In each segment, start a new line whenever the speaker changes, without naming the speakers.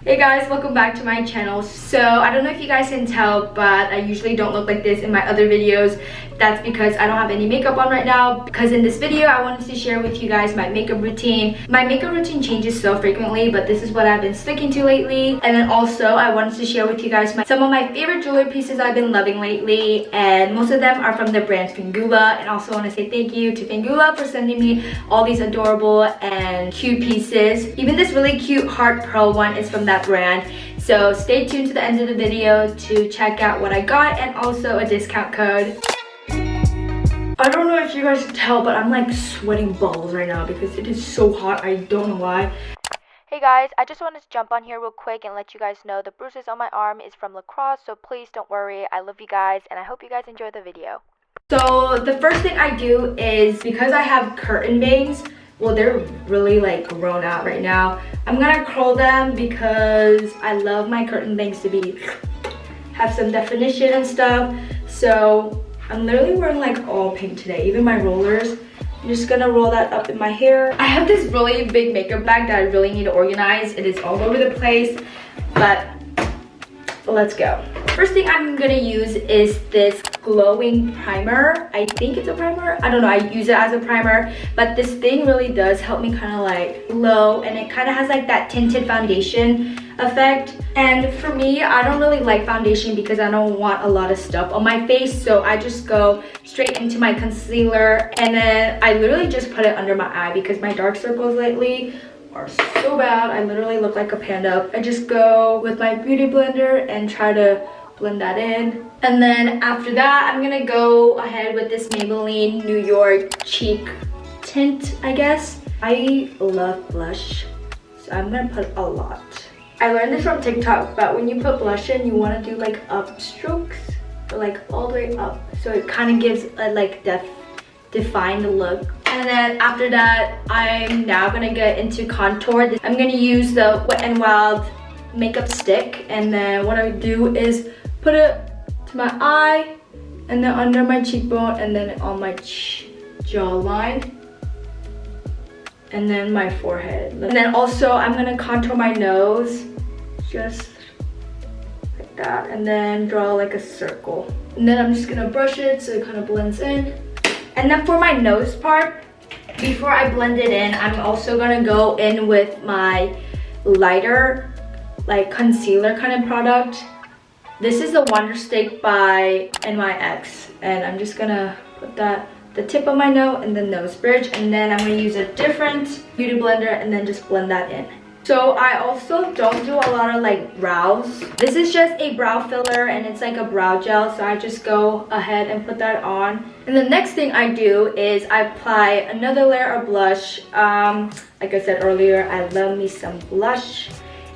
Hey guys, welcome back to my channel. So I don't know if you guys can tell, but I usually don't look like this in my other videos. That's because I don't have any makeup on right now, because in this video I wanted to share with you guys my makeup routine. My makeup routine changes so frequently, but this is what I've been sticking to lately. And then also I wanted to share with you guys some of my favorite jewelry pieces I've been loving lately, and most of them are from the brand Fingula. And also want to say thank you to Fingula for sending me all these adorable and cute pieces. Even this really cute heart pearl one is from that brand. So stay tuned to the end of the video to check out what I got and also a discount code. I don't know if you guys can tell, but I'm like sweating balls right now because it is so hot. I don't know why.
Hey guys, I just wanted to jump on here real quick and let you guys know the bruises on my arm is from lacrosse, so please don't worry. I love you guys and I hope you guys enjoy the video.
So the first thing I do is, because I have curtain bangs, well, they're really like grown out right now, I'm gonna curl them because I love my curtain bangs to have some definition and stuff. So I'm literally wearing like all pink today, even my rollers. I'm just gonna roll that up in my hair. I have this really big makeup bag that I really need to organize. It is all over the place, but let's go. First thing I'm gonna use is this glowing primer. I think it's a primer. I don't know, I use it as a primer, but this thing really does help me kind of like glow, and it kind of has like that tinted foundation effect. And for me, I don't really like foundation because I don't want a lot of stuff on my face, so I just go straight into my concealer, and then I literally just put it under my eye because my dark circles lately are so bad. I literally look like a panda. I just go with my beauty blender and try to blend that in. And then after that, I'm gonna go ahead with this Maybelline New York cheek tint, I guess. I love blush, so I'm gonna put a lot. I learned this from TikTok, but when you put blush in, you want to do like up strokes, or like all the way up, so it kind of gives a like defined look. And then after that, I'm now gonna get into contour. I'm gonna use the Wet n Wild makeup stick, and then what I do is put it to my eye, and then under my cheekbone, and then on my jawline, and then my forehead. And then also I'm gonna contour my nose, just like that, and then draw like a circle. And then I'm just gonna brush it so it kind of blends in. And then for my nose part, before I blend it in, I'm also gonna go in with my lighter, like concealer kind of product. This is the Wonder Stick by NYX, and I'm just gonna put that the tip of my nose and the nose bridge, and then I'm gonna use a different beauty blender and then just blend that in. So I also don't do a lot of like brows. This is just a brow filler, and it's like a brow gel, so I just go ahead and put that on. And the next thing I do is I apply another layer of blush. Like I said earlier, I love me some blush,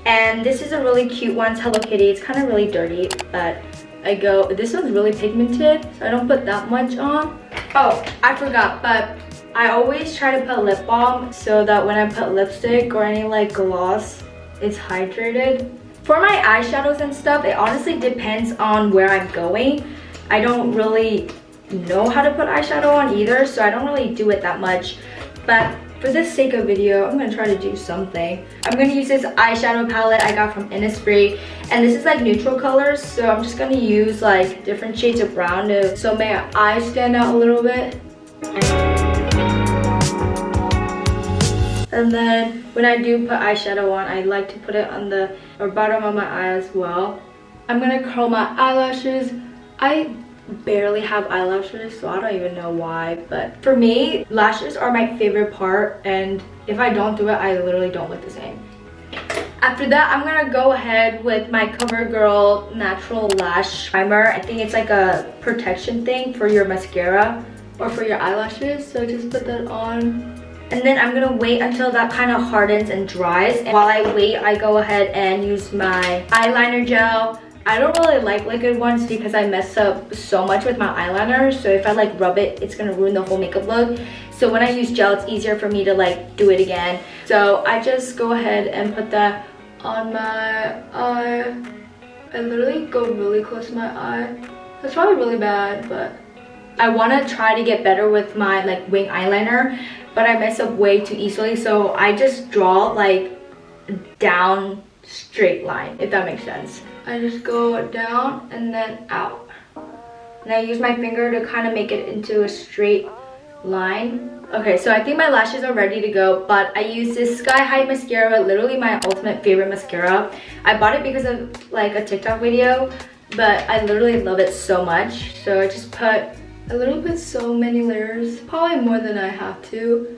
and this is a really cute one. It's Hello Kitty. It's kind of really dirty, but this one's really pigmented, so I don't put that much on. Oh, I forgot, but I always try to put lip balm so that when I put lipstick or any like gloss, it's hydrated. For my eyeshadows and stuff, it honestly depends on where I'm going. I don't really know how to put eyeshadow on either, so I don't really do it that much. But for the sake of video, I'm gonna try to do something. I'm gonna use this eyeshadow palette I got from Innisfree, and this is like neutral colors, so I'm just gonna use like different shades of brown so my eyes stand out a little bit. And then when I do put eyeshadow on, I like to put it on the bottom of my eye as well. I'm gonna curl my eyelashes. I barely have eyelashes, so I don't even know why, but for me, lashes are my favorite part, and if I don't do it, I literally don't look the same. After that, I'm gonna go ahead with my CoverGirl Natural Lash Primer. I think it's like a protection thing for your mascara or for your eyelashes, so just put that on. And then I'm gonna wait until that kind of hardens and dries. And while I wait, I go ahead and use my eyeliner gel. I don't really like liquid ones because I mess up so much with my eyeliner. So if I like rub it, it's gonna ruin the whole makeup look. So when I use gel, it's easier for me to like do it again. So I just go ahead and put that on my eye. I literally go really close to my eye. That's probably really bad, but I want to try to get better with my like wing eyeliner, but I mess up way too easily, so I just draw like down straight line, if that makes sense. I just go down and then out. And I use my finger to kind of make it into a straight line. Okay, so I think my lashes are ready to go, but I use this Sky High mascara, literally my ultimate favorite mascara. I bought it because of like a TikTok video, but I literally love it so much. So I just put so many layers, probably more than I have to,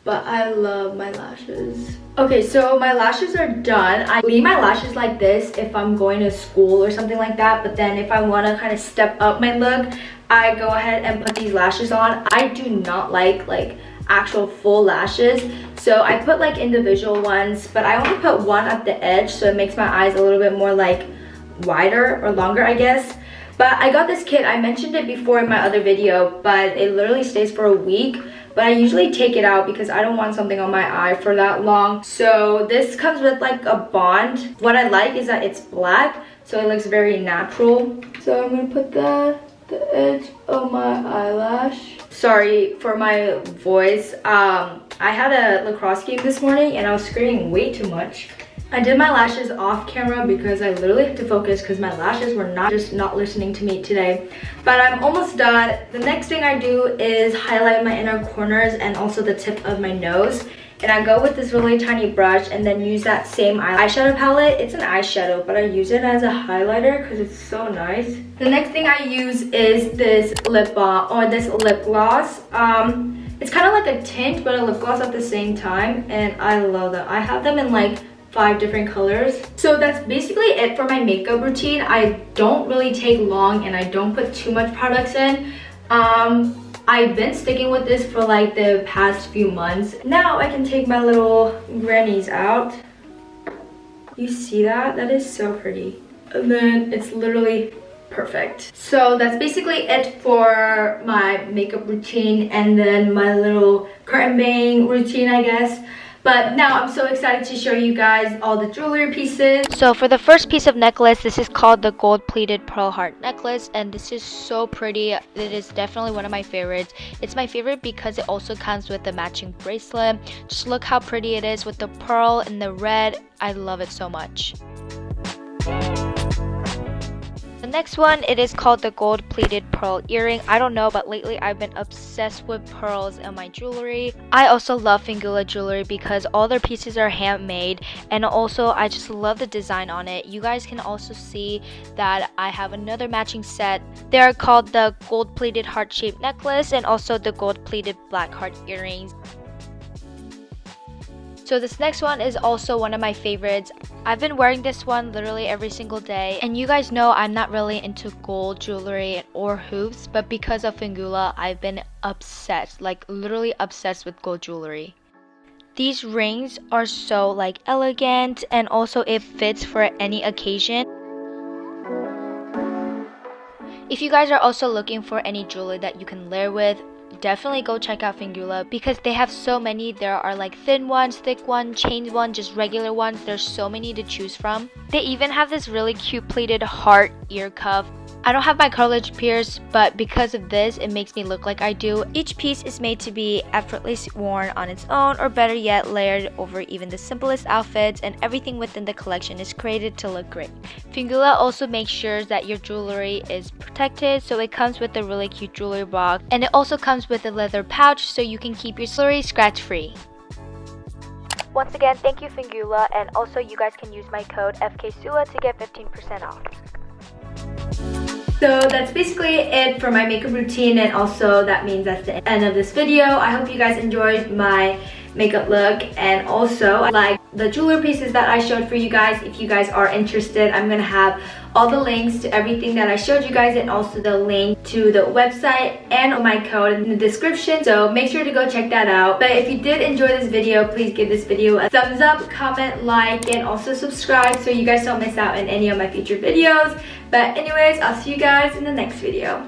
but I love my lashes. Okay, so my lashes are done. I leave my lashes like this if I'm going to school or something like that, but then if I want to kind of step up my look, I go ahead and put these lashes on. I do not like actual full lashes, so I put like individual ones, but I only put one at the edge, so it makes my eyes a little bit more like wider or longer, I guess. But I got this kit, I mentioned it before in my other video, but it literally stays for a week. But I usually take it out because I don't want something on my eye for that long. So this comes with like a bond. What I like is that it's black, so it looks very natural. So I'm gonna put the edge of my eyelash. Sorry for my voice. I had a lacrosse game this morning and I was screaming way too much. I did my lashes off camera because I literally had to focus because my lashes were not listening to me today. But I'm almost done. The next thing I do is highlight my inner corners and also the tip of my nose. And I go with this really tiny brush and then use that same eyeshadow palette. It's an eyeshadow, but I use it as a highlighter because it's so nice. The next thing I use is this lip balm or this lip gloss. It's kind of like a tint but a lip gloss at the same time, and I love them. I have them in like 5 different colors. So that's basically it for my makeup routine. I don't really take long and I don't put too much products in. I've been sticking with this for like the past few months. Now I can take my little grannies out. You see that? That is so pretty. And then it's literally perfect. So that's basically it for my makeup routine and then my little curtain bang routine, I guess. But now I'm so excited to show you guys all the jewelry pieces.
So for the first piece of necklace, this is called the gold plated pearl heart necklace, and this is so pretty. It is definitely one of my favorites. It's my favorite because it also comes with the matching bracelet. Just look how pretty it is with the pearl and the red. I love it so much. The next one, it is called the gold plated pearl earring. I don't know, but lately I've been obsessed with pearls in my jewelry. I also love Fingula jewelry because all their pieces are handmade, and also I just love the design on it. You guys can also see that I have another matching set. They are called the gold plated heart shaped necklace and also the gold plated black heart earrings. So this next one is also one of my favorites. I've been wearing this one literally every single day, and you guys know I'm not really into gold jewelry or hoops, but because of Fingula, I've been obsessed, like literally obsessed with gold jewelry. These rings are so like elegant, and also it fits for any occasion. If you guys are also looking for any jewelry that you can layer with, definitely go check out Fingula because they have so many. There are like thin ones, thick ones, chain ones, just regular ones. There's so many to choose from. They even have this really cute plated heart ear cuff. I don't have my cartilage pierced, but because of this, it makes me look like I do. Each piece is made to be effortlessly worn on its own, or better yet, layered over even the simplest outfits, and everything within the collection is created to look great. Fingula also makes sure that your jewelry is protected, so it comes with a really cute jewelry box, and it also comes with a leather pouch so you can keep your jewelry scratch-free. Once again, thank you Fingula, and also you guys can use my code FKSUA to get 15% off.
So that's basically it for my makeup routine, and also that means that's the end of this video. I hope you guys enjoyed my makeup look, and also like the jewelry pieces that I showed for you guys. If you guys are interested, I'm gonna have all the links to everything that I showed you guys, and also the link to the website and my code in the description, so make sure to go check that out. But if you did enjoy this video, please give this video a thumbs up, comment, like, and also subscribe so you guys don't miss out on any of my future videos. But anyways, I'll see you guys in the next video.